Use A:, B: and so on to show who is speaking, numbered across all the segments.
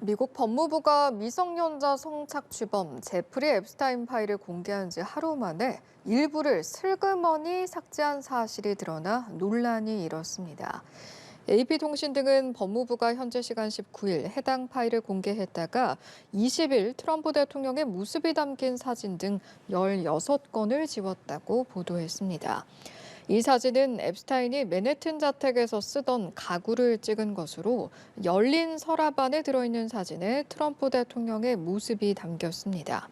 A: 미국 법무부가 미성년자 성착취범 제프리 앱스타인 파일을 공개한 지 하루 만에 일부를 슬그머니 삭제한 사실이 드러나 논란이 일었습니다. AP통신 등은 법무부가 현재 시간 19일 해당 파일을 공개했다가 20일 트럼프 대통령의 모습이 담긴 사진 등 16건을 지웠다고 보도했습니다. 이 사진은 앱스타인이 맨해튼 자택에서 쓰던 가구를 찍은 것으로 열린 서랍 안에 들어있는 사진에 트럼프 대통령의 모습이 담겼습니다.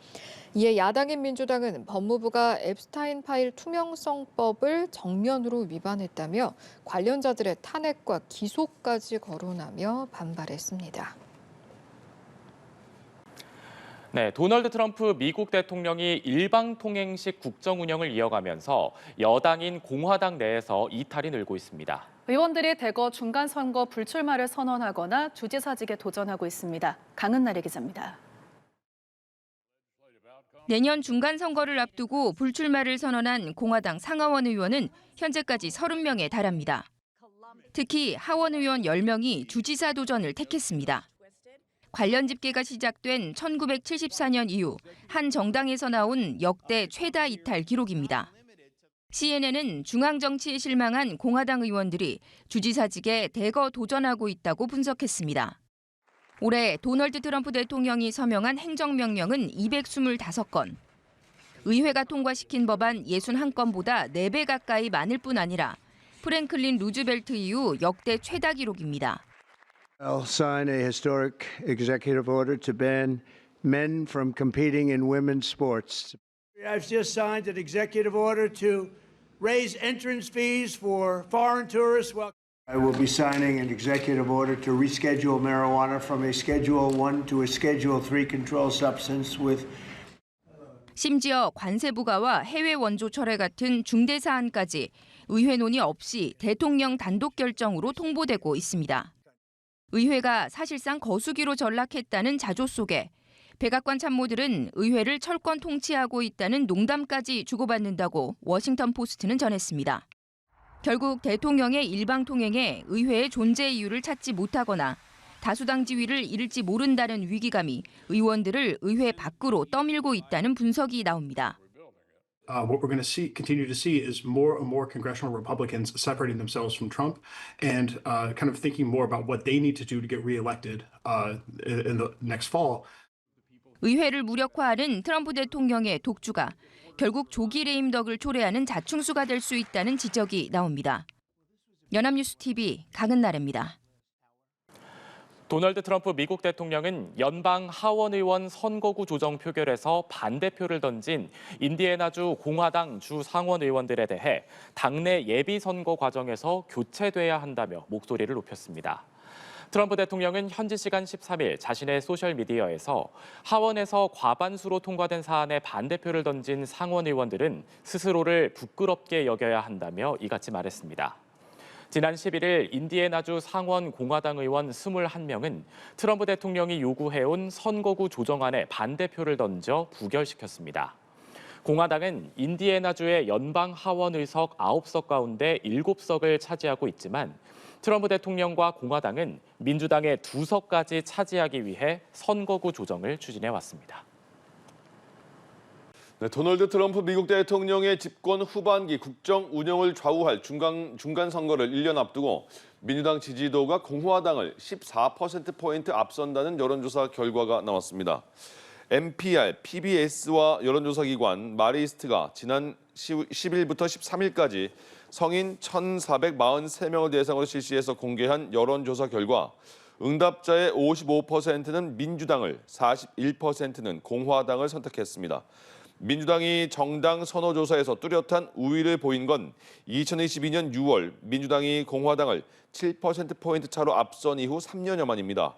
A: 이에 야당인 민주당은 법무부가 앱스타인 파일 투명성법을 정면으로 위반했다며 관련자들의 탄핵과 기소까지 거론하며 반발했습니다.
B: 네, 도널드 트럼프 미국 대통령이 일방통행식 국정 운영을 이어가면서 여당인 공화당 내에서 이탈이 늘고 있습니다.
C: 의원들이 대거 중간선거 불출마를 선언하거나 주지사직에 도전하고 있습니다. 강은나래 기자입니다.
D: 내년 중간선거를 앞두고 불출마를 선언한 공화당 상하원 의원은 현재까지 30명에 달합니다. 특히 하원 의원 10명이 주지사 도전을 택했습니다. 관련 집계가 시작된 1974년 이후 한 정당에서 나온 역대 최다 이탈 기록입니다. CNN은 중앙 정치에 실망한 공화당 의원들이 주지사직에 대거 도전하고 있다고 분석했습니다. 올해 도널드 트럼프 대통령이 서명한 행정명령은 225건. 의회가 통과시킨 법안 61건보다 4배 가까이 많을 뿐 아니라 프랭클린 루즈벨트 이후 역대 최다 기록입니다.
E: I'll sign a historic executive order to ban men from competing in women's sports.
F: I've just signed an executive order to raise entrance fees for foreign tourists.
E: I will be signing an executive order to reschedule marijuana from a Schedule 1 to a Schedule 3 controlled substance with
D: 심지어 관세 부과와 해외 원조 철회 같은 중대 사안까지 의회 논의 없이 대통령 단독 결정으로 통보되고 있습니다. 의회가 사실상 거수기로 전락했다는 자조 속에 백악관 참모들은 의회를 철권 통치하고 있다는 농담까지 주고받는다고 워싱턴 포스트는 전했습니다. 결국 대통령의 일방통행에 의회의 존재 이유를 찾지 못하거나 다수당 지위를 잃을지 모른다는 위기감이 의원들을 의회 밖으로 떠밀고 있다는 분석이 나옵니다.
G: What we're going to continue to see is more and more congressional Republicans separating themselves from Trump and kind of thinking more about what they need to do to get reelected in the next fall.
D: 의회를 무력화하는 트럼프 대통령의 독주가 결국 조기 레임덕을 초래하는 자충수가 될 수 있다는 지적이 나옵니다. 연합뉴스 TV 강은나래입니다.
B: 도널드 트럼프 미국 대통령은 연방 하원 의원 선거구 조정 표결에서 반대표를 던진 인디애나주 공화당 주 상원 의원들에 대해 당내 예비 선거 과정에서 교체돼야 한다며 목소리를 높였습니다. 트럼프 대통령은 현지 시간 13일 자신의 소셜미디어에서 하원에서 과반수로 통과된 사안에 반대표를 던진 상원 의원들은 스스로를 부끄럽게 여겨야 한다며 이같이 말했습니다. 지난 11일 인디애나주 상원 공화당 의원 21명은 트럼프 대통령이 요구해온 선거구 조정안에 반대표를 던져 부결시켰습니다. 공화당은 인디애나주의 연방 하원 의석 9석 가운데 7석을 차지하고 있지만 트럼프 대통령과 공화당은 민주당의 2석까지 차지하기 위해 선거구 조정을 추진해왔습니다.
H: 네, 도널드 트럼프 미국 대통령의 집권 후반기 국정 운영을 좌우할 중간 선거를 1년 앞두고 민주당 지지도가 공화당을 14%포인트 앞선다는 여론조사 결과가 나왔습니다. NPR, PBS와 여론조사기관 마리스트가 지난 10일부터 13일까지 성인 1,443명을 대상으로 실시해서 공개한 여론조사 결과 응답자의 55%는 민주당을, 41%는 공화당을 선택했습니다. 민주당이 정당 선호조사에서 뚜렷한 우위를 보인 건 2022년 6월 민주당이 공화당을 7%포인트 차로 앞선 이후 3년여 만입니다.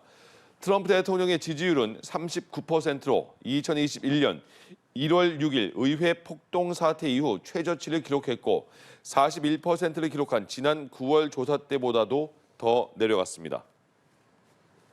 H: 트럼프 대통령의 지지율은 39%로 2021년 1월 6일 의회 폭동 사태 이후 최저치를 기록했고 41%를 기록한 지난 9월 조사 때보다도 더 내려갔습니다.